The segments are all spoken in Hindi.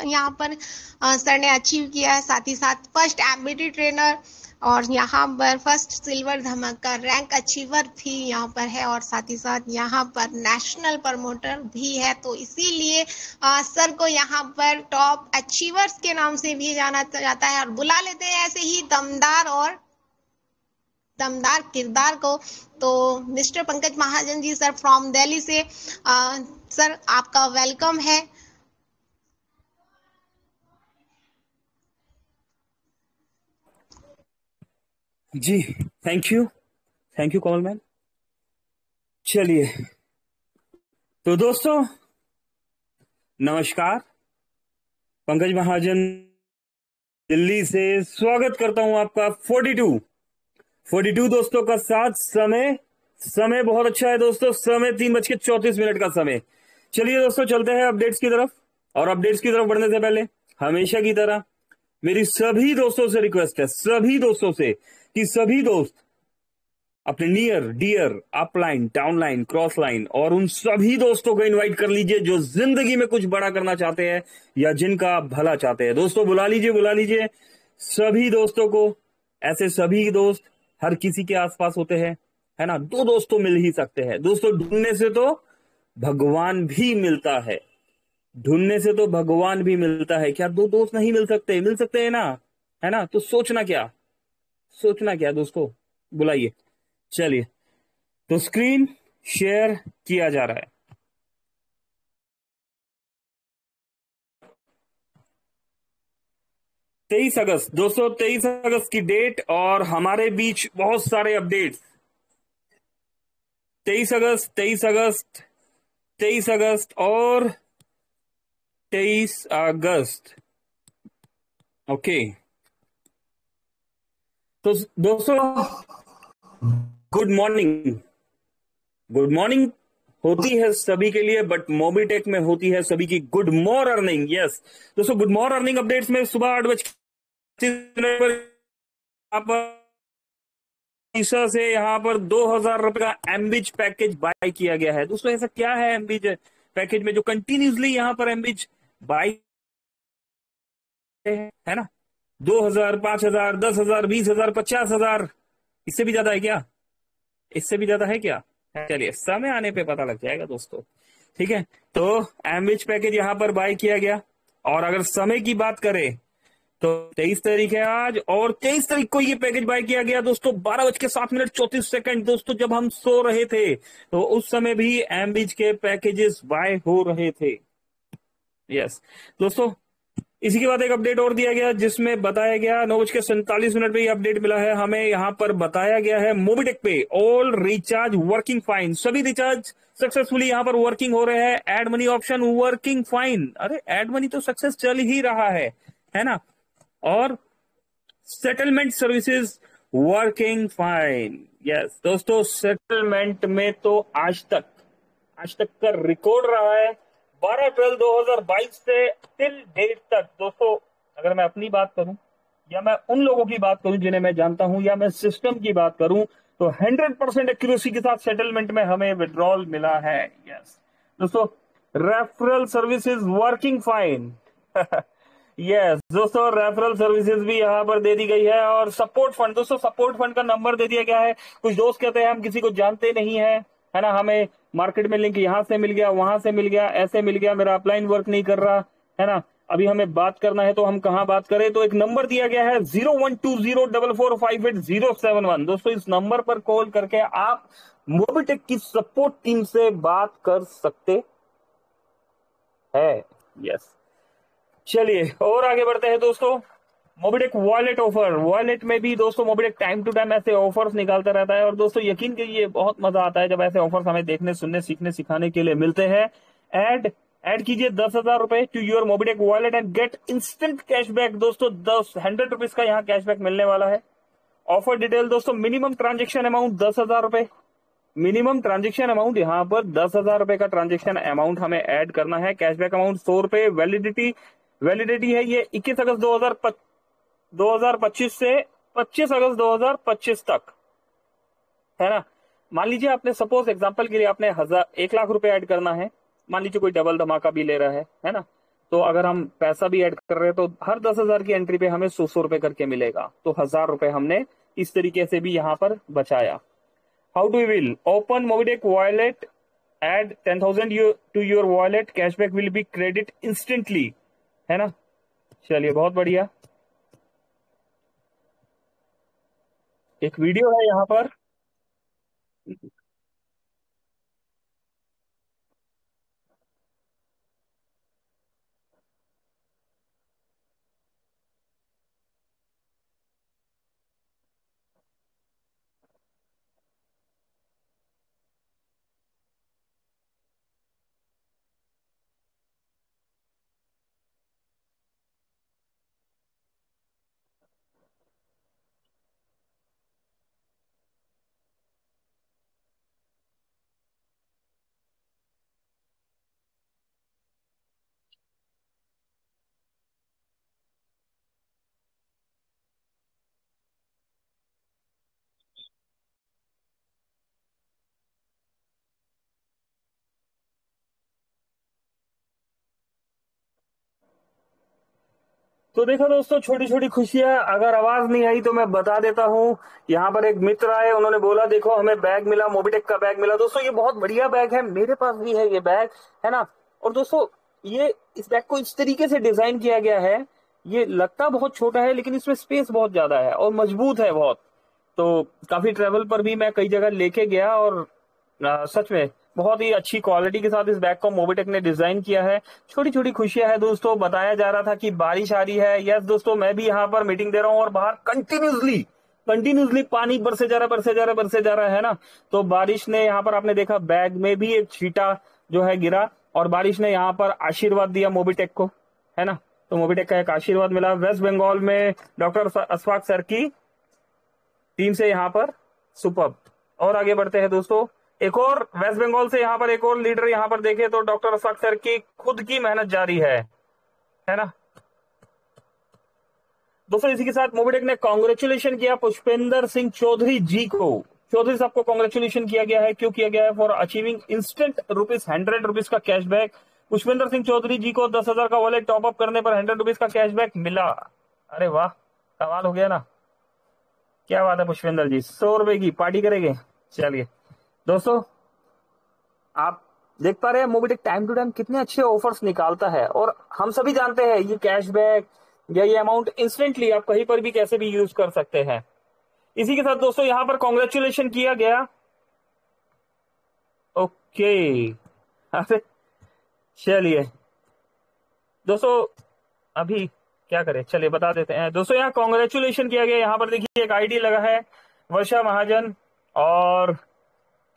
यहाँ पर सर ने अचीव किया है। साथ ही साथ फर्स्ट एमबीटी ट्रेनर और यहाँ पर फर्स्ट सिल्वर धमाका रैंक अचीवर भी यहाँ पर है और साथ ही साथ यहाँ पर नेशनल प्रमोटर भी है। तो इसीलिए सर को यहाँ पर टॉप अचीवर्स के नाम से भी जाना जाता है और बुला लेते हैं ऐसे ही दमदार किरदार को। तो mister Pankaj Mahajan ji sir from Delhi से सर आपका वेलकम है। जी थैंक यू कमल मैम। चलिए तो दोस्तों नमस्कार, पंकज महाजन दिल्ली से स्वागत करता हूं आपका 42 दोस्तों का साथ। समय बहुत अच्छा है दोस्तों, समय 3:34 का समय। चलिए दोस्तों चलते हैं अपडेट्स की तरफ। और अपडेट्स की तरफ बढ़ने से पहले हमेशा की तरह मेरी सभी दोस्तों से रिक्वेस्ट है, सभी दोस्तों से, कि सभी दोस्त अपने near dear upline downline cross line और उन सभी दोस्तों को इनवाइट कर लीजिए जो जिंदगी में कुछ बड़ा करना चाहते हैं या जिनका भला चाहते हैं। दोस्तों बुला लीजिए सभी दोस्तों को। ऐसे सभी दोस्त हर किसी के आसपास होते हैं, है ना। दो दोस्त तो मिल ही सकते हैं दोस्तों, ढूंढने से तो भगवान भी मिलता है, ढूंढने से तो भगवान भी मिलता है। क्या दो दोस्त नहीं मिल सकते हैं ना, है ना। तो सोचना क्या दोस्तों, बुलाइए। चलिए तो स्क्रीन शेयर किया जा रहा है। 23 अगस्त दोस्तों, 23 अगस्त की डेट और हमारे बीच बहुत सारे अपडेट्स। 23 अगस्त 23 अगस्त 23 अगस्त और 23 अगस्त। ओके तो दोस्तों गुड मॉर्निंग होती है सभी के लिए, बट मोबीटेक में होती है सभी की गुड मॉर्निंग। यस दोस्तों, गुड मॉर्निंग अपडेट्स में सुबह 8:30 पर से यहाँ पर 2,000 रुपए का एमबीच पैकेज बाय किया गया है। दोस्तों ऐसा क्या है एमबीच पैकेज में जो कंटिन्यूसली यहाँ पर एमबीच बाय है ना। 2,000, 5,000, 10,000, 20,000, 50,000, इससे भी ज्यादा है क्या? चलिए समय आने पे पता लग जाएगा दोस्तों, ठीक है। तो एमबीच पैकेज यहाँ पर बाय किया गया। और अगर समय की बात करें तो 23 तारीख है आज और 23 तारीख को ये पैकेज बाय किया गया दोस्तों 12:07 दोस्तों। जब हम सो रहे थे तो उस समय भी एमबीच के पैकेजेस बाय हो रहे थे। यस दोस्तों, इसी के बाद एक अपडेट और दिया गया जिसमें बताया गया 9:47 पे ये अपडेट मिला है हमें। यहाँ पर बताया गया है मोबीटेक पे ऑल रिचार्ज वर्किंग फाइन, सभी रिचार्ज सक्सेसफुली यहाँ पर वर्किंग हो रहे हैं। Add money option working fine, अरे एड मनी तो सक्सेस चल ही रहा है ना। और settlement services working fine. Yes दोस्तों, सेटलमेंट में तो आज तक का रिकॉर्ड रहा है 12/12/2022 से टिल डेट तक। दोस्तों अगर मैं अपनी बात करूं या मैं उन लोगों की बात करूं जिन्हें मैं जानता हूं या मैं सिस्टम की बात करूं तो 100% एक्यूरेसी के साथ सेटलमेंट में हमें विड्रॉल मिला है। यस दोस्तों, referral services working fine. Yes दोस्तों, रेफरल सर्विसेज भी यहाँ पर दे दी गई है। और सपोर्ट फंड, दोस्तों सपोर्ट फंड का नंबर दे दिया गया है। कुछ दोस्त कहते हैं हम किसी को जानते नहीं है ना, हमें मार्केट में लिंक यहाँ से मिल गया, वहां से मिल गया, ऐसे मिल गया, मेरा अपलाइन वर्क नहीं कर रहा है ना। अभी हमें बात करना है तो हम कहाँ बात करें, तो एक नंबर दिया गया है 012044588071। दोस्तों इस नंबर पर कॉल करके आप मोबीटेक की सपोर्ट टीम से बात कर सकते हैं। यस चलिए और आगे बढ़ते हैं दोस्तों। मोबीटेक वॉलेट ऑफर, वॉलेट में भी दोस्तों मोबीटेक टाइम टू टाइम ऐसे ऑफर्स निकालता रहता है। और दोस्तों यकीन कीजिए बहुत मजा आता है जब ऐसे ऑफर्स हमें देखने, सुनने, सीखने, सिखाने के लिए मिलते हैं। ऐड कीजिए 10,000 रुपए to your Mobitech wallet and get instant cashback. दोस्तों 100 रुपीज का यहाँ कैशबैक मिलने वाला है। ऑफर डिटेल दोस्तों, मिनिमम ट्रांजेक्शन अमाउंट 10,000 रुपए, मिनिमम ट्रांजेक्शन अमाउंट यहाँ पर 10,000 रुपए का ट्रांजेक्शन अमाउंट हमें ऐड करना है। कैशबैक अमाउंट 100 रुपए। वैलिडिटी है ये 21 अगस्त 2025 से 25 अगस्त 2025 तक, है ना। मान लीजिए आपने सपोज एग्जांपल के लिए आपने 1 लाख रुपए ऐड करना है, मान लीजिए कोई डबल धमाका भी ले रहा है ना। तो अगर हम पैसा भी ऐड कर रहे हैं तो हर 10,000 की एंट्री पे हमें 100 रुपए करके मिलेगा, तो 1,000 रुपए हमने इस तरीके से भी यहाँ पर बचाया। How do will open Mobitech wallet, add 10,000 to your wallet, cashback will be credit instantly, है ना। चलिए बहुत बढ़िया, एक वीडियो है यहाँ पर। तो देखो दोस्तों, छोटी छोटी खुशियां, अगर आवाज नहीं आई तो मैं बता देता हूँ। यहाँ पर एक मित्र आए, उन्होंने बोला देखो हमें बैग मिला, मोबिटेक का बैग मिला। दोस्तों ये बहुत बढ़िया बैग है, मेरे पास भी है ये बैग, है ना। और दोस्तों ये इस बैग को इस तरीके से डिजाइन किया गया है, ये लगता बहुत छोटा है लेकिन इसमें स्पेस बहुत ज्यादा है और मजबूत है बहुत। तो काफी ट्रेवल पर भी मैं कई जगह लेके गया, और सच में बहुत ही अच्छी क्वालिटी के साथ इस बैग को मोबिटेक ने डिजाइन किया है। छोटी छोटी खुशियां है दोस्तों। बताया जा रहा था कि बारिश आ रही है, यस दोस्तों मैं भी यहाँ पर मीटिंग दे रहा हूँ और बाहर कंटिन्यूसली कंटिन्यूसली पानी बरसे जा रहा बरसे जा रहा बरसे जा रहा है ना। तो बारिश ने यहाँ पर, आपने देखा बैग में भी एक छींटा जो है गिरा, और बारिश ने यहाँ पर आशीर्वाद दिया मोबिटेक को, है ना। तो मोबिटेक का एक आशीर्वाद मिला। वेस्ट बंगाल में डॉक्टर अशफाक सर की टीम से यहाँ पर सुपर्ब। और आगे बढ़ते हैं दोस्तों, एक और वेस्ट बंगाल से यहाँ पर एक और लीडर यहाँ पर देखे तो डॉक्टर अशफाक सर की खुद की मेहनत जारी है ना दोस्तों। इसी के साथ मोबिटेक ने कांग्रेचुलेशन किया पुष्पेंद्र सिंह चौधरी जी को। चौधरी साहब को कांग्रेचुलेशन किया गया है, क्यों किया गया है, फॉर अचीविंग इंस्टेंट ₹100 का कैशबैक। पुष्पेंद्र सिंह चौधरी जी को 10,000 का वॉलेट टॉपअप करने पर ₹100 का कैशबैक मिला। अरे वाह, कमाल हो गया ना, क्या बात है पुष्पेंद्र जी, 100 रुपए की पार्टी करेंगे। चलिए दोस्तों, आप देख पा रहे हैं मोबिटेक टाइम टू टाइम कितने अच्छे ऑफर्स निकालता है, और हम सभी जानते हैं ये कैशबैक या ये अमाउंट इंस्टेंटली आप कहीं पर भी कैसे भी यूज कर सकते हैं। इसी के साथ दोस्तों यहां पर कॉन्ग्रेचुलेशन किया गया। ओके, अरे चलिए दोस्तों, अभी क्या करें, चलिए बता देते हैं दोस्तों। यहाँ कॉन्ग्रेचुलेशन किया गया, यहाँ पर देखिए एक आईडी लगा है वर्षा महाजन, और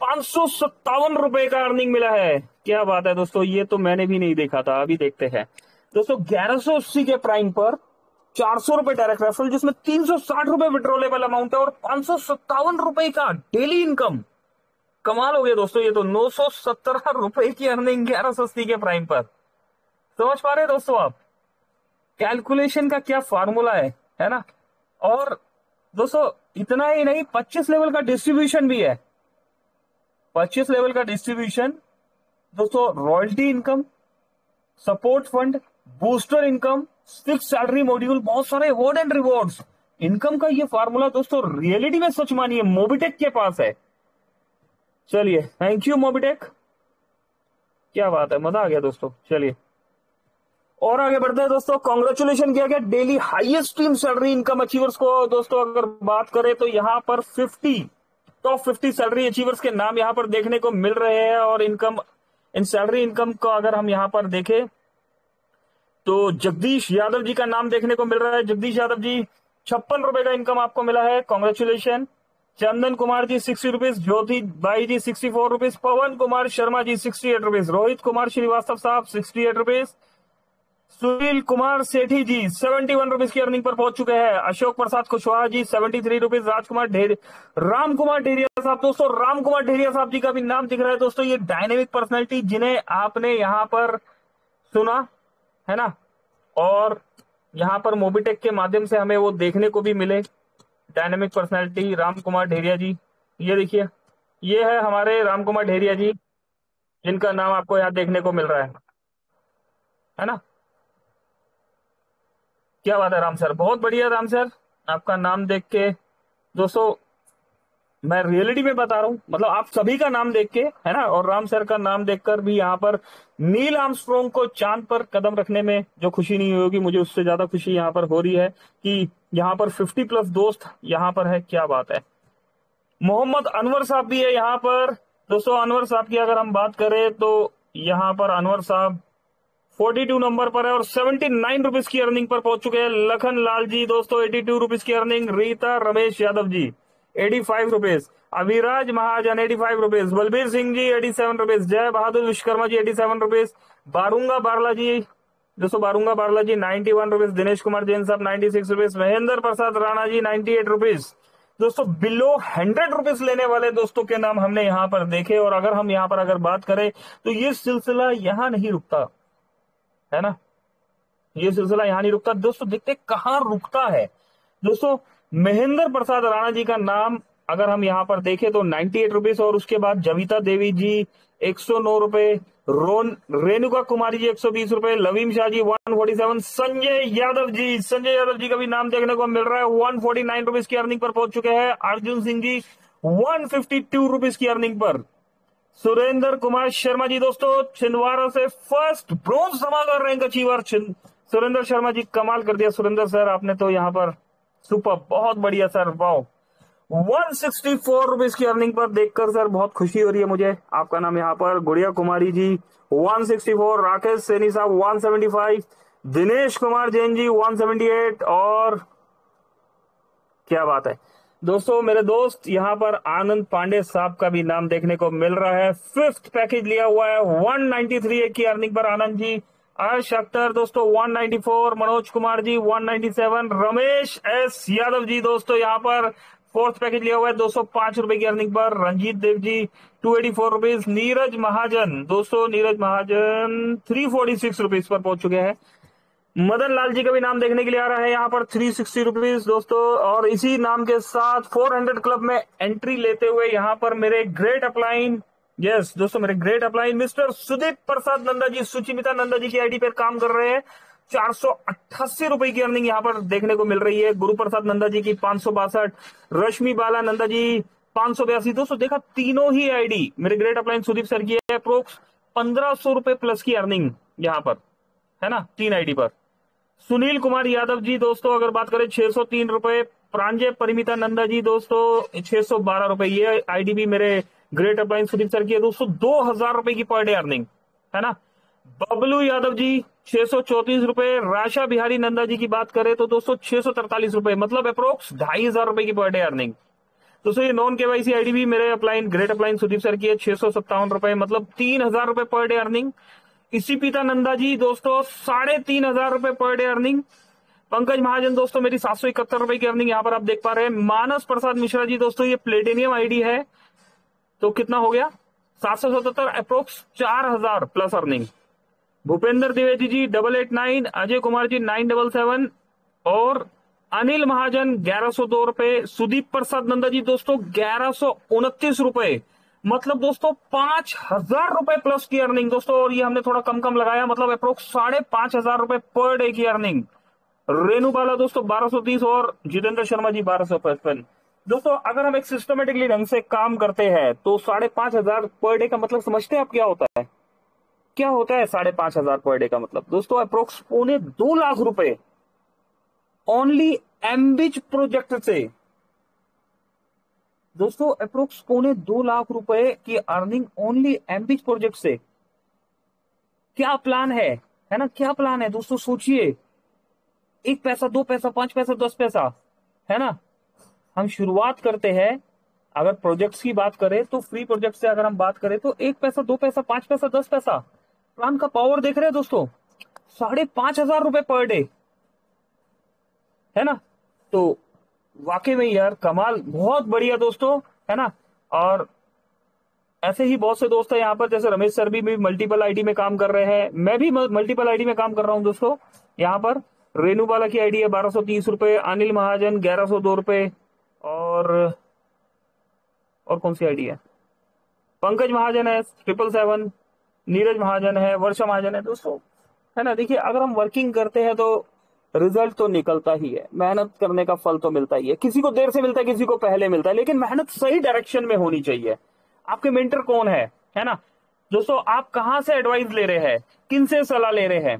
₹557 का अर्निंग मिला है। क्या बात है दोस्तों, ये तो मैंने भी नहीं देखा था, अभी देखते हैं दोस्तों। 1180 के प्राइम पर ₹400 डायरेक्ट रेफरल, जिसमें ₹360 विड्रॉलेबल अमाउंट है, और ₹557 का डेली इनकम। कमाल हो गया दोस्तों, ये तो ₹917 की अर्निंग 1180 के प्राइम पर। समझ पा रहे हैं दोस्तों आप कैलकुलेशन का क्या फार्मूला है ना। और दोस्तों इतना ही नहीं, 25 लेवल का डिस्ट्रीब्यूशन भी है। 25 लेवल का डिस्ट्रीब्यूशन दोस्तों, royalty income, support fund, booster income, fix salary module, बहुत सारे अवार्ड एंड रिवॉर्ड्स। इनकम का ये फार्मूला दोस्तों रियलिटी में सच मानिए मोबिटेक के पास है। चलिए थैंक यू मोबिटेक, क्या बात है, मजा आ गया दोस्तों। चलिए और आगे बढ़ते हैं दोस्तों। कॉन्ग्रेचुलेशन किया गया daily highest team salary income achievers को। दोस्तों अगर बात करें तो यहाँ पर 50 टॉप 50 सैलरी अचीवर्स के नाम यहाँ पर देखने को मिल रहे हैं, और इनकम, इन सैलरी इनकम को अगर हम यहाँ पर देखें तो जगदीश यादव जी का नाम देखने को मिल रहा है। जगदीश यादव जी ₹56 का इनकम आपको मिला है, कॉन्ग्रेचुलेशन। चंदन कुमार जी ₹60, ज्योति बाई जी ₹64, पवन कुमार शर्मा जी ₹68, रोहित कुमार श्रीवास्तव साहब ₹68, सुनील कुमार सेठी जी ₹71 की अर्निंग पर पहुंच चुके हैं। अशोक प्रसाद कुशवाहा जी ₹73, राजकुमार राम कुमार ढेरिया साहब। दोस्तों राम कुमार ढेरिया साहब जी का भी नाम दिख रहा है दोस्तों, ये डायनेमिक पर्सनैलिटी जिन्हें आपने यहाँ पर सुना है ना, और यहाँ पर मोबिटेक के माध्यम से हमें वो देखने को भी मिले। डायनेमिक पर्सनैलिटी राम कुमार ढेरिया जी, ये देखिए, ये है हमारे राम कुमार ढेरिया जी, जिनका नाम आपको यहाँ देखने को मिल रहा है ना। क्या बात है राम सर, बहुत बढ़िया राम सर। आपका नाम देख के दोस्तों मैं रियलिटी में बता रहा हूँ, मतलब आप सभी का नाम देख के है ना, और राम सर का नाम देखकर भी यहाँ पर नील आर्मस्ट्रॉन्ग को चांद पर कदम रखने में जो खुशी नहीं होगी, मुझे उससे ज्यादा खुशी यहाँ पर हो रही है कि यहाँ पर 50+ दोस्त यहाँ पर है। क्या बात है। मोहम्मद अनवर साहब भी है यहाँ पर। दोस्तों अनवर साहब की अगर हम बात करें तो यहाँ पर अनवर साहब 42 नंबर पर है और 79 रुपीज की अर्निंग पर पहुंच चुके हैं। लखन लाल जी दोस्तों 82 रुपीज की अर्निंग। रीता रमेश यादव जी 85 रुपीज। अभिराज महाजन 85 रुपीज। बलबीर सिंह जी 87 रुपीज। जय बहादुर विश्वकर्मा जी 87 रुपीज। बारूंगा बारला जी दोस्तों, बारूंगा बारला जी 91 रुपीज। दिनेश कुमार जैन साहब 96 रुपीज। महेंद्र प्रसाद राणा जी 98 रुपीज। दोस्तों बिलो 100 रुपीज लेने वाले दोस्तों के नाम हमने यहाँ पर देखे। और अगर हम यहाँ पर अगर बात करें तो ये सिलसिला यहाँ नहीं रुकता है ना, ये सिलसिला यहाँ नहीं रुकता दोस्तों। देखते कहाँ रुकता है दोस्तों। महेंद्र प्रसाद राणा जी का नाम अगर हम यहाँ पर देखें तो 98 रुपीज। और उसके बाद जविता देवी जी 109 रुपए। रेणुका कुमारी जी 120 रुपए। लवीम शाह जी 147। संजय यादव जी का भी नाम देखने को मिल रहा है 149 रुपीज की अर्निंग पर पहुंच चुके हैं। अर्जुन सिंह जी 152 रुपीज की अर्निंग पर। सुरेंद्र कुमार शर्मा जी दोस्तों छिंदवाड़ा से फर्स्ट ब्रोंज धमाका रैंक अचीवर सुरेंद्र शर्मा जी, कमाल कर दिया सुरेंद्र सर आपने तो यहाँ पर। सुपर, बहुत बढ़िया सर, वाओ। 164 रुपीज की अर्निंग पर देखकर सर बहुत खुशी हो रही है मुझे। आपका नाम यहाँ पर। गुड़िया कुमारी जी 164। राकेश सैनी साहब 175। दिनेश कुमार जैन जी 178। और क्या बात है दोस्तों, मेरे दोस्त यहाँ पर आनंद पांडे साहब का भी नाम देखने को मिल रहा है। 5th पैकेज लिया हुआ है 193 की अर्निंग पर आनंद जी। अर्श अख्तर दोस्तों 194। मनोज कुमार जी 197। रमेश एस यादव जी दोस्तों यहाँ पर 4th पैकेज लिया हुआ है 205 रुपए की earning per. Ranjit Dev ji 284 rupees. Neeraj महाजन दोस्तों 346 रुपीज पर पहुंच चुके हैं। मदन लाल जी का भी नाम देखने के लिए आ रहा है यहाँ पर 360 रुपीज दोस्तों। और इसी नाम के साथ 400 क्लब में एंट्री लेते हुए यहाँ पर मेरे ग्रेट अपलाइन, यस दोस्तों मेरे ग्रेट अपलाइन मिस्टर सुदीप प्रसाद नंदा जी, सुचिमिता नंदा जी की आईडी पर काम कर रहे हैं। 488 रुपए की अर्निंग यहाँ पर देखने को मिल रही है। गुरु प्रसाद नंदा जी की 562। रश्मि बाला नंदा जी 582। दोस्तों देखा तीनों ही आईडी मेरे ग्रेट अपलाइन सुदीप सर की है। अप्रोक्स 1500 रुपए प्लस की अर्निंग यहाँ पर है ना, 3 आईडी पर। सुनील कुमार यादव जी दोस्तों अगर बात करें 603 रुपए। प्रांजय परिमिता नंदा जी दोस्तों 612 रुपए। ये आईडी भी मेरे ग्रेट अपलाइन सुदीप सर की है दोस्तों। 2000 रुपए की पर डे अर्निंग है ना। बबलू यादव जी 634 रुपए। राशा बिहारी नंदा जी की बात करें तो दोस्तों 643 रुपए, मतलब अप्रोक्स 2500 रुपए की पर डे अर्निंग। दोस्तों ये नॉन केवाईसी आईडी भी मेरे upline great upline Sudeep sir की है 657 रुपए, मतलब 3000 रुपए पर डे अर्निंग। इसी पिता नंदा जी दोस्तों 3500 रुपए पर डे अर्निंग। पंकज महाजन दोस्तों मेरी 771 रुपए की अर्निंग यहाँ पर आप देख पा रहे हैं। मानस प्रसाद मिश्रा जी दोस्तों ये प्लेटिनियम आईडी है तो कितना हो गया 777, approx 4000 plus earning. Bhupendra Dwivedi ji 889। Ajay Kumar ji 977। और अनिल महाजन 1102 रुपए। सुदीप प्रसाद नंदा जी दोस्तों 1129 रुपए, मतलब दोस्तों 5000 रुपए प्लस की अर्निंग दोस्तों। और ये हमने थोड़ा कम कम लगाया, मतलब अप्रोक्स 5500 रुपए पर डे की अर्निंग। रेणु बाला दोस्तों 1230 और जितेंद्र शर्मा जी 1255। दोस्तों अगर हम एक सिस्टमेटिकली ढंग से काम करते हैं तो 5500 पर डे का मतलब समझते हैं आप क्या होता है? क्या होता है 5500 पर डे का मतलब दोस्तों? अप्रोक्स 2.25 लाख रुपए ओनली एम्बिज प्रोजेक्ट से दोस्तों। अप्रोक्स 2.25 लाख रुपए की अर्निंग ओनली एम्बिज प्रोजेक्ट से। क्या प्लान है ना, क्या प्लान है दोस्तों? सोचिए, 1 पैसा 2 पैसा 5 पैसा 10 पैसा है ना। हम शुरुआत करते हैं, अगर प्रोजेक्ट्स की बात करें तो फ्री प्रोजेक्ट से अगर हम बात करें तो 1 पैसा 2 पैसा 5 पैसा 10 पैसा। प्लान का पावर देख रहे हैं दोस्तों, 5500 रुपए पर डे है ना। तो वाकई में यार कमाल, बहुत बढ़िया दोस्तों है ना। और ऐसे ही बहुत से दोस्त हैं यहाँ पर, जैसे रमेश सर भी मल्टीपल आईडी में काम कर रहे हैं, मैं भी मल्टीपल आईडी में काम कर रहा हूं दोस्तों। यहाँ पर रेणु बाला की आईडी है 1230 रुपए। अनिल महाजन 1102 रुपए। और कौन सी आईडी है? पंकज महाजन है 777। नीरज महाजन है, वर्षा महाजन है दोस्तों है ना। देखिए अगर हम वर्किंग करते हैं तो रिजल्ट तो निकलता ही है, मेहनत करने का फल तो मिलता ही है, किसी को देर से मिलता है, किसी को पहले मिलता है, लेकिन मेहनत सही डायरेक्शन में होनी चाहिए। आपके मेंटर कौन है ना दोस्तों? आप कहां से एडवाइस ले रहे हैं, किन से सलाह ले रहे हैं,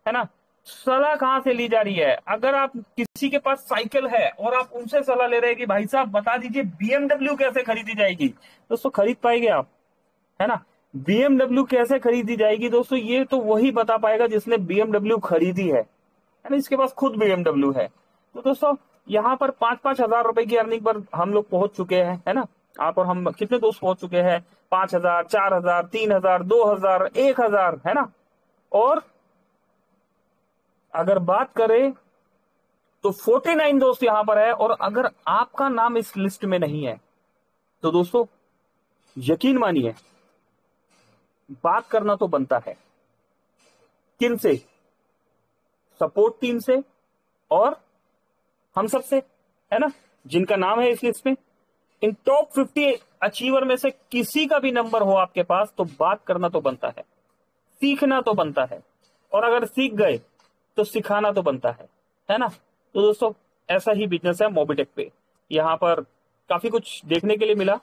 है ना? सलाह कहां से ली जा रही है? अगर आप किसी के पास साइकिल है और आप उनसे सलाह ले रहे हैं कि भाई साहब बता दीजिए बीएमडब्ल्यू कैसे खरीदी जाएगी, दोस्तों खरीद पाएंगे आप? है ना? बीएमडब्ल्यू कैसे खरीदी जाएगी दोस्तों? ये तो वही बता पाएगा जिसने बीएमडब्ल्यू खरीदी है ना? इसके पास खुद बीएमडब्ल्यू है। तो दोस्तों यहाँ पर 5-5 हजार रुपए की अर्निंग पर हम लोग पहुंच चुके हैं, है ना? आप और हम कितने दोस्त पहुंच चुके हैं? 5 हजार, 4 हजार, 3 हजार, 2 हजार, 1 हजार, है ना? और अगर बात करें तो 49 दोस्त यहां पर है, और अगर आपका नाम इस लिस्ट में नहीं है तो दोस्तों यकीन मानिए बात करना तो बनता है। किन से? सपोर्ट टीम से और हम सब से, है ना? जिनका नाम है इस लिस्ट में। इन टॉप 50 अचीवर में से किसी का भी नंबर हो आपके पास तो बात करना तो बनता है, सीखना तो बनता है, और अगर सीख गए तो सिखाना तो बनता है ना? तो दोस्तों ऐसा ही बिजनेस है मोबिटेक पे। यहां पर काफी कुछ देखने के लिए मिला।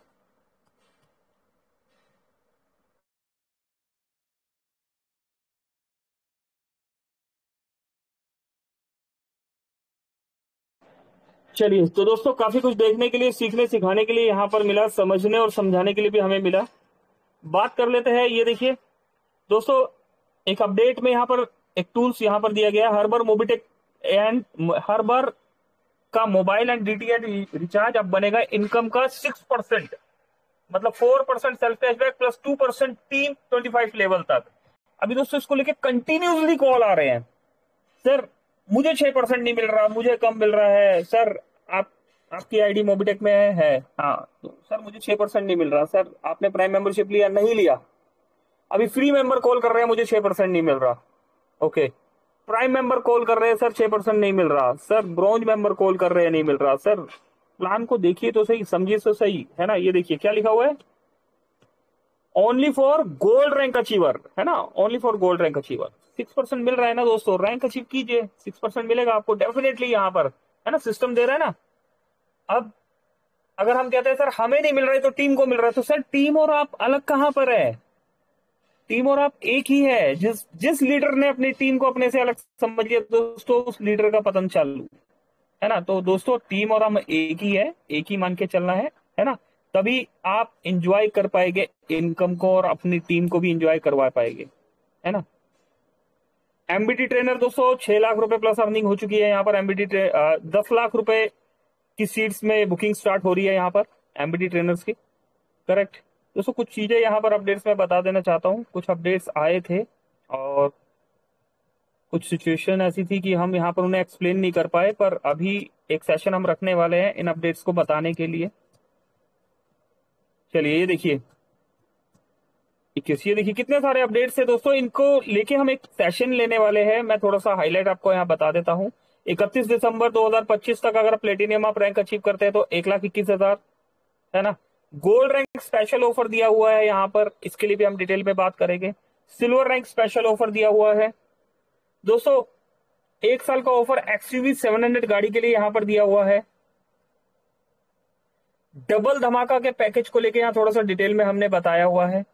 चलिए तो दोस्तों काफी कुछ देखने के लिए, सीखने सिखाने के लिए यहां पर मिला, समझने और समझाने के लिए भी हमें मिला। बात कर लेते हैं। ये देखिए दोस्तों, एक अपडेट में यहां पर एक टूल्स यहां पर दिया गया है, हर्बर मोबिटेक एंड हर्बर का मोबाइल एंड डीटीएच रिचार्ज अब बनेगा इनकम का 6%, मतलब 4% self cashback plus 2% team 25 level तक। अभी दोस्तों इसको लेके कंटिन्यूसली कॉल आ रहे हैं, सर मुझे 6% नहीं मिल रहा, मुझे कम मिल रहा है सर। आप आपकी आईडी मोबिटेक में है? हाँ, तो सर मुझे 6% नहीं मिल रहा। सर आपने प्राइम मेंबरशिप लिया? नहीं लिया। अभी फ्री मेंबर कॉल कर रहे हैं, मुझे 6% नहीं मिल रहा। ओके, प्राइम मेंबर कॉल कर रहे हैं, सर 6% नहीं मिल रहा। सर ब्रॉन्ज मेंबर कॉल कर रहे हैं, नहीं मिल रहा। सर प्लान को देखिए तो सही, समझिए तो सही, है ना? ये देखिए क्या लिखा हुआ है, only for gold rank achiever, है ना? Only for gold rank achiever 6% मिल रहा है ना दोस्तों? रैंक अचीव कीजिए, 6% मिलेगा आपको डेफिनेटली यहाँ पर, है ना? सिस्टम दे रहा है ना। अब अगर हम कहते हैं सर हमें नहीं मिल रहा है तो टीम को मिल रहा है, तो सर टीम और आप अलग कहां पर है? टीम और आप एक ही है। जिस जिस लीडर ने अपनी टीम को अपने से अलग समझ लिया दोस्तों, उस लीडर का पतन चालू, है ना? तो दोस्तों टीम और हम एक ही है, एक ही मान के चलना है ना? तभी आप इंजॉय कर पाएंगे इनकम को और अपनी टीम को भी इंजॉय करवा पाएंगे, है ना? एमबीटी ट्रेनर दोस्तों 6 लाख रुपए प्लस अर्निंग हो चुकी है यहाँ पर। एमबीटी 10 लाख रुपए की सीट्स में बुकिंग स्टार्ट हो रही है यहाँ पर एमबीटी ट्रेनर्स की। करेक्ट दोस्तों, कुछ चीजें यहाँ पर अपडेट्स में बता देना चाहता हूँ। कुछ अपडेट्स आए थे और कुछ सिचुएशन ऐसी थी कि हम यहाँ पर उन्हें एक्सप्लेन नहीं कर पाए, पर अभी एक सेशन हम रखने वाले हैं इन अपडेट्स को बताने के लिए। चलिए ये देखिए 21, ये देखिए कितने सारे अपडेट्स है दोस्तों, इनको लेके हम एक सेशन लेने वाले हैं। मैं थोड़ा सा हाईलाइट आपको यहाँ बता देता हूँ। 31 दिसंबर 2025 तक अगर प्लेटिनियम आप रैंक अचीव करते हैं तो 1,21,000, है ना? गोल्ड रैंक स्पेशल ऑफर दिया हुआ है यहाँ पर, इसके लिए भी हम डिटेल में बात करेंगे। सिल्वर रैंक स्पेशल ऑफर दिया हुआ है दोस्तों। 1 साल का ऑफर एक्सयूवी 700 गाड़ी के लिए यहाँ पर दिया हुआ है। डबल धमाका के पैकेज को लेके यहाँ थोड़ा सा डिटेल में हमने बताया हुआ है।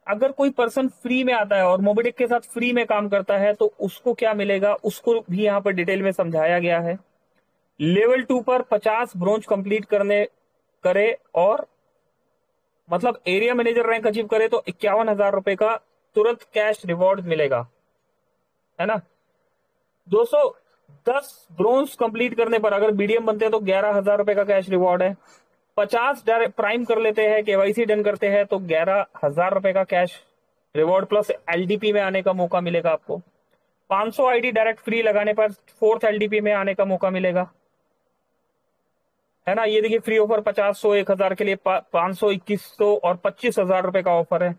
अगर कोई पर्सन फ्री में आता है और मोबिटेक के साथ फ्री में काम करता है तो उसको क्या मिलेगा, उसको भी यहाँ पर डिटेल में समझाया गया है। लेवल 2 पर 50 ब्रोंज कंप्लीट करने करे और मतलब एरिया मैनेजर रैंक अचीव करे तो 51,000 रुपए का तुरंत कैश रिवॉर्ड मिलेगा, है ना दोस्तों? 10 ब्रोंज कंप्लीट करने पर अगर बीडीएम बनते हैं तो 11,000 रुपए का कैश रिवॉर्ड है। 50 डायरेक्ट प्राइम कर लेते हैं, केवाईसी डन करते हैं तो 11,000 रुपए का कैश रिवॉर्ड प्लस एलडीपी में आने का मौका मिलेगा आपको। 500 आईडी डायरेक्ट फ्री लगाने पर 4th एलडीपी में आने का मौका मिलेगा, है ना? ये देखिए फ्री ऑफर 50, 100, 1,000 के लिए 500, 2,100 और 25,000 रुपए का ऑफर है।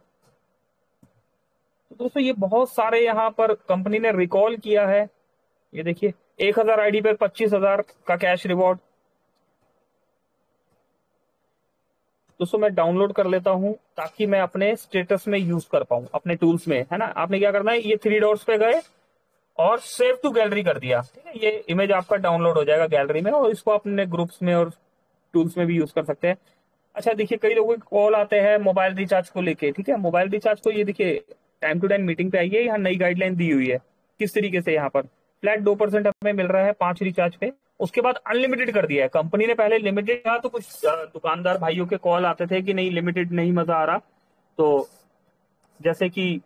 तो दोस्तों ये बहुत सारे यहाँ पर कंपनी ने रिकॉल किया है। ये देखिए 1,000 आईडी पर 25,000 का कैश रिवॉर्ड। दोस्तों मैं डाउनलोड कर लेता हूं ताकि मैं अपने स्टेटस में यूज कर पाऊं, अपने टूल्स में, है ना? आपने क्या करना है, ये 3 डॉट्स पे गए और सेव टू गैलरी कर दिया। ठीक है, ये इमेज आपका डाउनलोड हो जाएगा गैलरी में और इसको अपने ग्रुप्स में और टूल्स में भी यूज कर सकते हैं। अच्छा देखिए, कई लोगों के कॉल आते हैं मोबाइल रिचार्ज को लेके। ठीक है, मोबाइल रिचार्ज को ये देखिए टाइम टू टाइम मीटिंग पे आइए, यहाँ नई गाइडलाइन दी हुई है किस तरीके से। यहाँ पर फ्लैट 2% हमें मिल रहा है 5 रिचार्ज पे। उसके बाद अनलिमिटेड कर दिया है कंपनी ने। पहले लिमिटेड था तो कुछ दुकानदार भाइयों के कॉल आते थे कि नहीं लिमिटेड नहीं मजा आ रहा। तो जैसे कि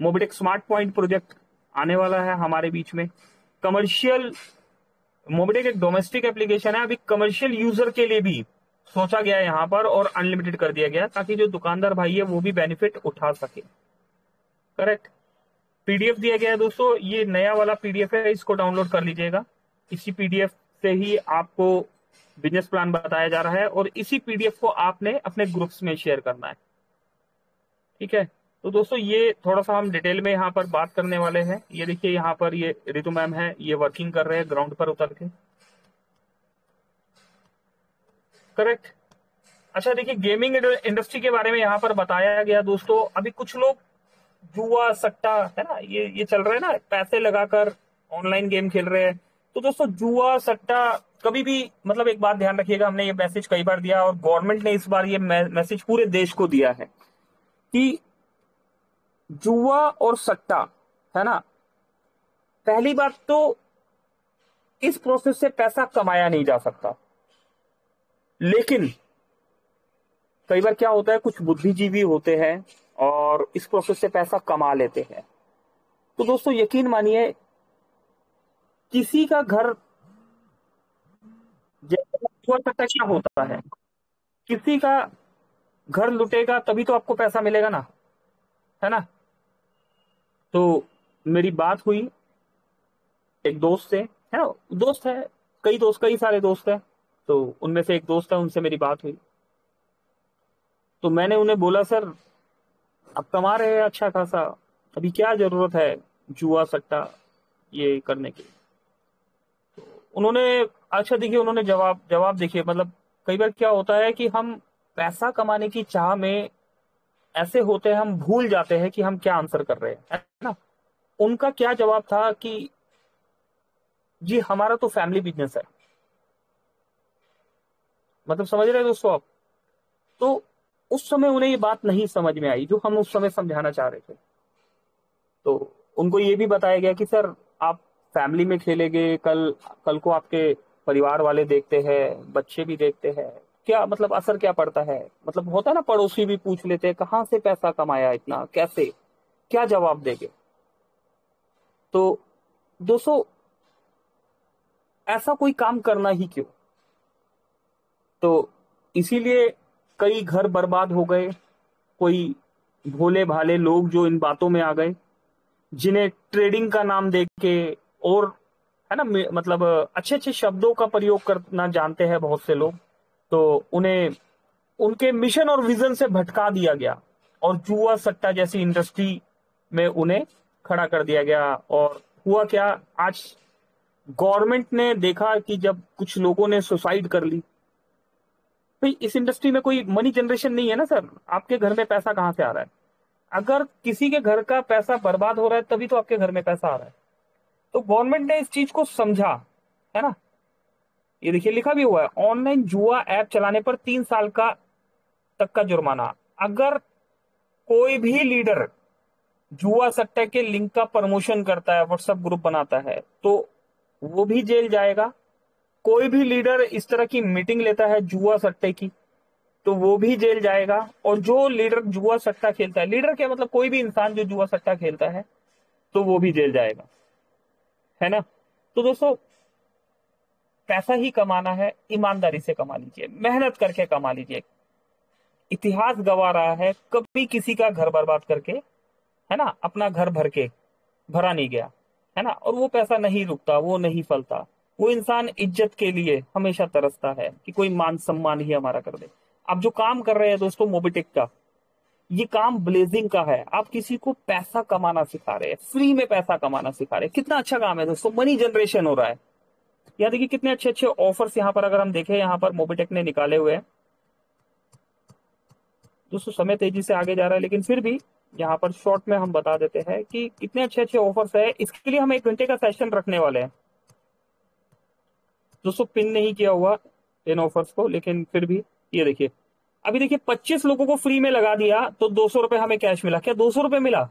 मोबिटेक स्मार्ट पॉइंट प्रोजेक्ट आने वाला है हमारे बीच में। कमर्शियल मोबिटेक एक डोमेस्टिक एप्लीकेशन है, अभी कमर्शियल यूजर के लिए भी सोचा गया है यहाँ पर और अनलिमिटेड कर दिया गया ताकि जो दुकानदार भाई है वो भी बेनिफिट उठा सके। करेक्ट। पीडीएफ दिया गया है दोस्तों, ये नया वाला पीडीएफ है, इसको डाउनलोड कर लीजिएगा। इसी पीडीएफ से ही आपको बिजनेस प्लान बताया जा रहा है और इसी पीडीएफ को आपने अपने ग्रुप्स में शेयर करना है। ठीक है, तो दोस्तों ये थोड़ा सा हम डिटेल में यहाँ पर बात करने वाले हैं। ये देखिए यहाँ पर ये रितु मैम है, ये वर्किंग कर रहे हैं ग्राउंड पर उतर के। करेक्ट। अच्छा देखिए, गेमिंग इंडस्ट्री के बारे में यहाँ पर बताया गया दोस्तों। अभी कुछ लोग जुआ सट्टा है ना, ये चल रहा है ना, पैसे लगाकर ऑनलाइन गेम खेल रहे हैं। तो दोस्तों जुआ सट्टा कभी भी, मतलब एक बात ध्यान रखिएगा, हमने ये मैसेज कई बार दिया और गवर्नमेंट ने इस बार ये मैसेज पूरे देश को दिया है कि जुआ और सट्टा है ना, पहली बात तो इस प्रोसेस से पैसा कमाया नहीं जा सकता। लेकिन कई बार क्या होता है, कुछ बुद्धिजीवी होते हैं और इस प्रोसेस से पैसा कमा लेते हैं। तो दोस्तों यकीन मानिए, किसी का घर, जुआ सट्टा क्या होता है, किसी का घर लुटेगा तभी तो आपको पैसा मिलेगा ना, है ना। तो मेरी बात हुई एक दोस्त से, है ना, दोस्त है, कई सारे दोस्त हैं, तो उनमें से एक दोस्त है, उनसे मेरी बात हुई। तो मैंने उन्हें बोला सर आप कमा रहे हैं अच्छा खासा, अभी क्या जरूरत है जुआ सट्टा ये करने की। उन्होंने, अच्छा देखिए, उन्होंने जवाब देखिए, मतलब कई बार क्या होता है कि हम पैसा कमाने की चाह में ऐसे होते हैं, हम भूल जाते हैं कि हम क्या आंसर कर रहे हैं, है ना। उनका क्या जवाब था कि जी हमारा तो फैमिली बिजनेस है। मतलब समझ रहे हैं दोस्तों आप। तो उस समय उन्हें ये बात नहीं समझ में आई जो हम उस समय समझाना चाह रहे थे। तो उनको ये भी बताया गया कि सर आप फैमिली में खेलेंगे, कल कल को आपके परिवार वाले देखते हैं, बच्चे भी देखते हैं, क्या मतलब असर क्या पड़ता है। मतलब होता है ना, पड़ोसी भी पूछ लेते हैं कहाँ से पैसा कमाया इतना, कैसे, क्या जवाब देंगे। तो दोस्तों ऐसा कोई काम करना ही क्यों। तो इसीलिए कई घर बर्बाद हो गए, कोई भोले भाले लोग जो इन बातों में आ गए, जिन्हें ट्रेडिंग का नाम दे के और, है ना, मतलब अच्छे अच्छे शब्दों का प्रयोग करना जानते हैं बहुत से लोग, तो उन्हें उनके मिशन और विजन से भटका दिया गया और जुआ सट्टा जैसी इंडस्ट्री में उन्हें खड़ा कर दिया गया। और हुआ क्या, आज गवर्नमेंट ने देखा कि जब कुछ लोगों ने सुसाइड कर ली, भाई इस इंडस्ट्री में कोई मनी जनरेशन नहीं है ना सर, आपके घर में पैसा कहां से आ रहा है। अगर किसी के घर का पैसा बर्बाद हो रहा है तभी तो आपके घर में पैसा आ रहा है। तो गवर्नमेंट ने इस चीज को समझा, है ना। ये देखिए लिखा भी हुआ है, ऑनलाइन जुआ ऐप चलाने पर 3 साल का तक का जुर्माना। अगर कोई भी लीडर जुआ सट्टे के लिंक का प्रमोशन करता है, व्हाट्सएप ग्रुप बनाता है, तो वो भी जेल जाएगा। कोई भी लीडर इस तरह की मीटिंग लेता है जुआ सट्टे की, तो वो भी जेल जाएगा। और जो लीडर जुआ सट्टा खेलता है, लीडर क्या मतलब कोई भी इंसान जो जुआ सट्टा खेलता है, तो वो भी जेल जाएगा, है ना। तो दोस्तों पैसा ही कमाना है, ईमानदारी से कमा लीजिए, मेहनत करके कमा लीजिए। इतिहास गवा रहा है, कभी किसी का घर बर्बाद करके, है ना, अपना घर भरा नहीं गया, है ना। और वो पैसा नहीं रुकता, वो नहीं फलता। वो इंसान इज्जत के लिए हमेशा तरसता है कि कोई मान सम्मान ही हमारा कर दे। आप जो काम कर रहे हैं दोस्तों मोबिटेक का, ये काम ब्लेजिंग का है। आप किसी को पैसा कमाना सिखा रहे हैं, फ्री में पैसा कमाना सिखा रहे हैं। कितना अच्छा काम है दोस्तों, मनी जनरेशन हो रहा है। यहाँ देखिए कितने अच्छे अच्छे ऑफर्स यहाँ पर अगर हम देखें, यहाँ पर मोबिटेक ने निकाले हुए हैं दोस्तों। समय तेजी से आगे जा रहा है लेकिन फिर भी यहाँ पर शॉर्ट में हम बता देते हैं कि कितने अच्छे अच्छे ऑफर्स है। इसके लिए हम 1 घंटे का सेशन रखने वाले हैं दोस्तों। पिन नहीं किया हुआ इन ऑफर्स को, लेकिन फिर भी ये देखिए, अभी देखिए 25 लोगों को फ्री में लगा दिया तो 200 रुपए हमें कैश मिला। क्या 200 रुपए मिला?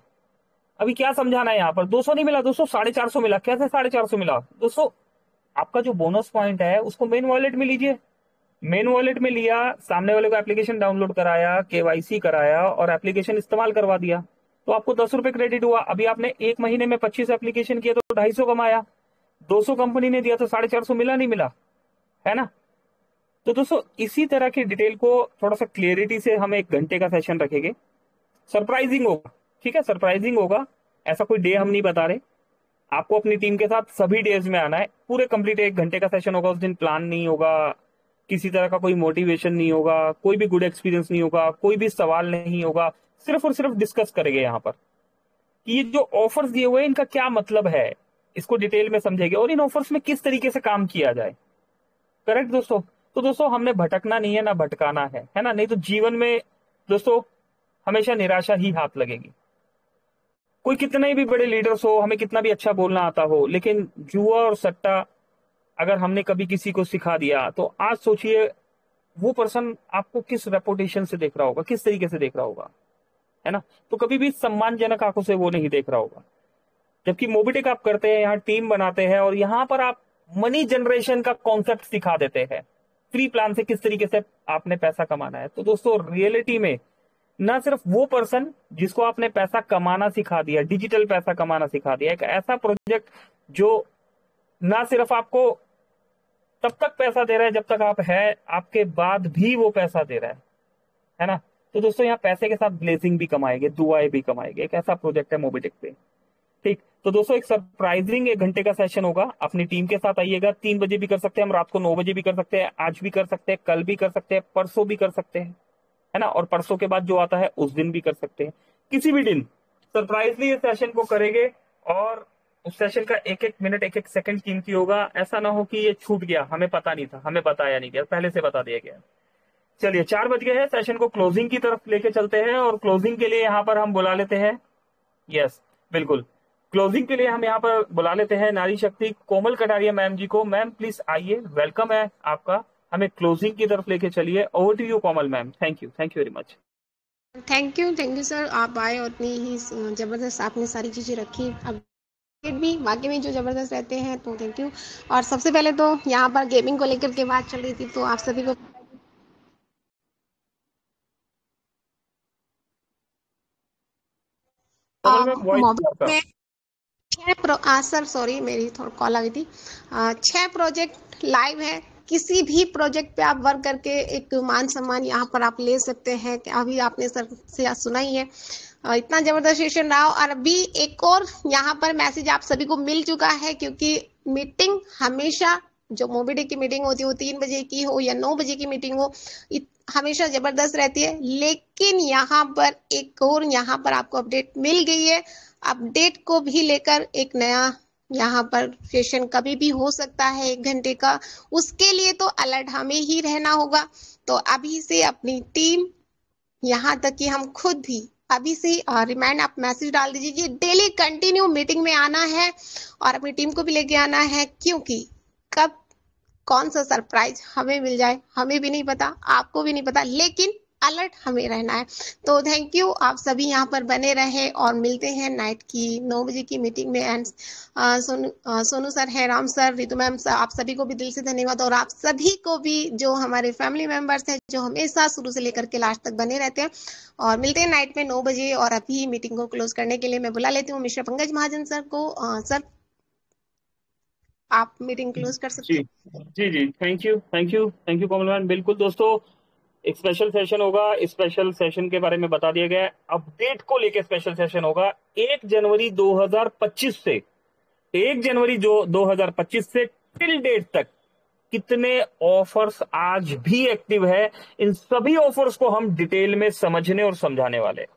अभी क्या समझाना है यहाँ पर? 200 नहीं मिला दोस्तों, 450 मिला। कैसे 450 मिला दोस्तों? आपका जो बोनस पॉइंट है उसको मेन वॉलेट में लीजिए। मेन वॉलेट में लिया, सामने वाले को एप्लीकेशन डाउनलोड कराया, केवाईसी कराया और एप्लीकेशन इस्तेमाल करवा दिया, तो आपको 10 रुपए क्रेडिट हुआ। अभी आपने 1 महीने में 25 एप्लीकेशन किए तो 250 कमाया। 200 कंपनी ने दिया तो 450 मिला, नहीं मिला? है ना? तो दोस्तों इसी तरह की डिटेल को थोड़ा सा क्लियरिटी से हम 1 घंटे का सेशन रखेंगे। सरप्राइजिंग होगा, ठीक है, सरप्राइजिंग होगा। ऐसा कोई डे हम नहीं बता रहे। आपको अपनी टीम के साथ सभी डेज में आना है। पूरे कंप्लीट 1 घंटे का सेशन होगा। उस दिन प्लान नहीं होगा, किसी तरह का कोई मोटिवेशन नहीं होगा, कोई भी गुड एक्सपीरियंस नहीं होगा, कोई भी सवाल नहीं होगा। सिर्फ और सिर्फ डिस्कस करेंगे यहाँ पर कि ये जो ऑफर्स दिए हुए हैं इनका क्या मतलब है, इसको डिटेल में समझेंगे और इन ऑफर्स में किस तरीके से काम किया जाए। करेक्ट दोस्तों? तो दोस्तों हमने भटकना नहीं है, ना भटकाना है ना? नहीं तो जीवन में दोस्तों हमेशा निराशा ही हाथ लगेगी। कोई कितने भी बड़े लीडर्स हो, हमें कितना भी अच्छा बोलना आता हो, लेकिन जुआ और सट्टा अगर हमने कभी किसी को सिखा दिया तो आज सोचिए वो पर्सन आपको किस रेपुटेशन से देख रहा होगा, किस तरीके से देख रहा होगा, है ना? तो कभी भी सम्मानजनक आंखों से वो नहीं देख रहा होगा। जबकि मोबिटेक आप करते हैं, यहाँ टीम बनाते हैं और यहाँ पर आप मनी जनरेशन का कॉन्सेप्ट सिखा देते हैं। फ्री प्लान से किस तरीके से आपने पैसा कमाना है। तो दोस्तों रियलिटी में ना सिर्फ वो पर्सन जिसको आपने पैसा कमाना सिखा दिया, डिजिटल पैसा कमाना सिखा दिया, एक ऐसा प्रोजेक्ट जो ना सिर्फ आपको तब तक पैसा दे रहा है जब तक आप है, आपके बाद भी वो पैसा दे रहा है ना? तो दोस्तों यहाँ पैसे के साथ ब्लेसिंग भी कमाएंगे, दुआएं भी कमाएंगे। एक ऐसा प्रोजेक्ट है मोबिटेक पे। ठीक, तो दोस्तों एक सरप्राइजिंग 1 घंटे का सेशन होगा। अपनी टीम के साथ आइएगा। 3 बजे भी कर सकते हैं हम, रात को 9 बजे भी कर सकते हैं, आज भी कर सकते हैं, कल भी कर सकते हैं, परसों भी कर सकते हैं, है ना? और परसों के बाद जो आता है उस दिन भी कर सकते हैं। किसी भी दिन सरप्राइजली इस सेशन को करेंगे और उस सेशन का 1-1 मिनट 1-1 सेकंड कीमती होगा। ऐसा ना हो कि ये छूट गया, हमें पता नहीं था, हमें बताया नहीं गया, पहले से बता दिया गया। चलिए 4 बज गए हैं, सेशन को क्लोजिंग की तरफ लेके चलते हैं और क्लोजिंग के लिए यहाँ पर हम बुला लेते हैं, यस बिल्कुल, क्लोजिंग के लिए हम यहाँ पर बुला लेते हैं नारी शक्ति कोमल कटारिया मैम जी को। मैम प्लीज आइए, वेलकम है आपका, हमें क्लोजिंग की तरफ लेके चलिए। Over to you Komal ma'am. Thank you very much. Thank you sir, आप आए और इतनी ही जबरदस्त आपने सारी चीजें रखी। अब भी बाकी में जो जबरदस्त रहते हैं तो थैंक यू। और सबसे पहले तो यहाँ पर गेमिंग को लेकर के बात चल रही थी, तो आप सभी को कोमल मैम वॉइस आपका। में सर सॉरी मेरी थोड़ी कॉल आ गई थी। 6 प्रोजेक्ट लाइव है। किसी भी प्रोजेक्ट पे आप वर्क करके एक मान सम्मान यहाँ पर आप ले सकते हैं। अभी आपने सर से सुना ही है, इतना जबरदस्त सेशन रहा। और अभी एक और यहाँ पर मैसेज आप सभी को मिल चुका है, क्योंकि मीटिंग हमेशा जो मोबिटेक की मीटिंग होती है वो 3 बजे की हो या 9 बजे की मीटिंग हो, हमेशा जबरदस्त रहती है। लेकिन यहाँ पर एक और यहाँ पर आपको अपडेट मिल गई है। अपडेट को भी लेकर एक नया यहाँ पर सेशन कभी भी हो सकता है 1 घंटे का। उसके लिए तो अलर्ट हमें ही रहना होगा। तो अभी से अपनी टीम, यहाँ तक कि हम खुद भी अभी से रिमाइंड आप मैसेज डाल दीजिए, डेली कंटिन्यू मीटिंग में आना है और अपनी टीम को भी लेके आना है, क्योंकि कब कौन सा सरप्राइज हमें मिल जाए हमें भी नहीं पता, आपको भी नहीं पता, लेकिन अलर्ट हमें रहना है। तो थैंक यू, आप सभी यहाँ पर बने रहे और मिलते हैं नाइट की 9 बजे की मीटिंग में। एंड सोनू सर है, Ram sir, Ritu ma'am sir, आप सभी को भी दिल से धन्यवाद। और आप सभी को भी जो हमारे फैमिली मेंबर्स हैं जो हमेशा शुरू से लेकर के लास्ट तक बने रहते हैं। और मिलते हैं नाइट में 9 बजे। और अभी मीटिंग को क्लोज करने के लिए मैं बुला लेती हूँ मिस्टर पंकज महाजन सर को। सर आप मीटिंग क्लोज कर सकते जी हैं। जी थैंक यू कोमल मैम। बिल्कुल दोस्तों एक स्पेशल सेशन होगा, स्पेशल सेशन के बारे में बता दिया गया है। अपडेट को लेकर स्पेशल सेशन होगा 1 जनवरी 2025 से, 1 जनवरी जो 2025 से टिल डेट तक कितने ऑफर्स आज भी एक्टिव है, इन सभी ऑफर्स को हम डिटेल में समझने और समझाने वाले हैं।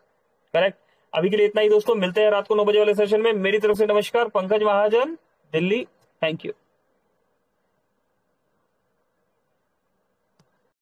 करेक्ट? अभी के लिए इतना ही दोस्तों, मिलते हैं रात को 9 बजे वाले सेशन में। मेरी तरफ से नमस्कार, पंकज महाजन, दिल्ली। Thank you.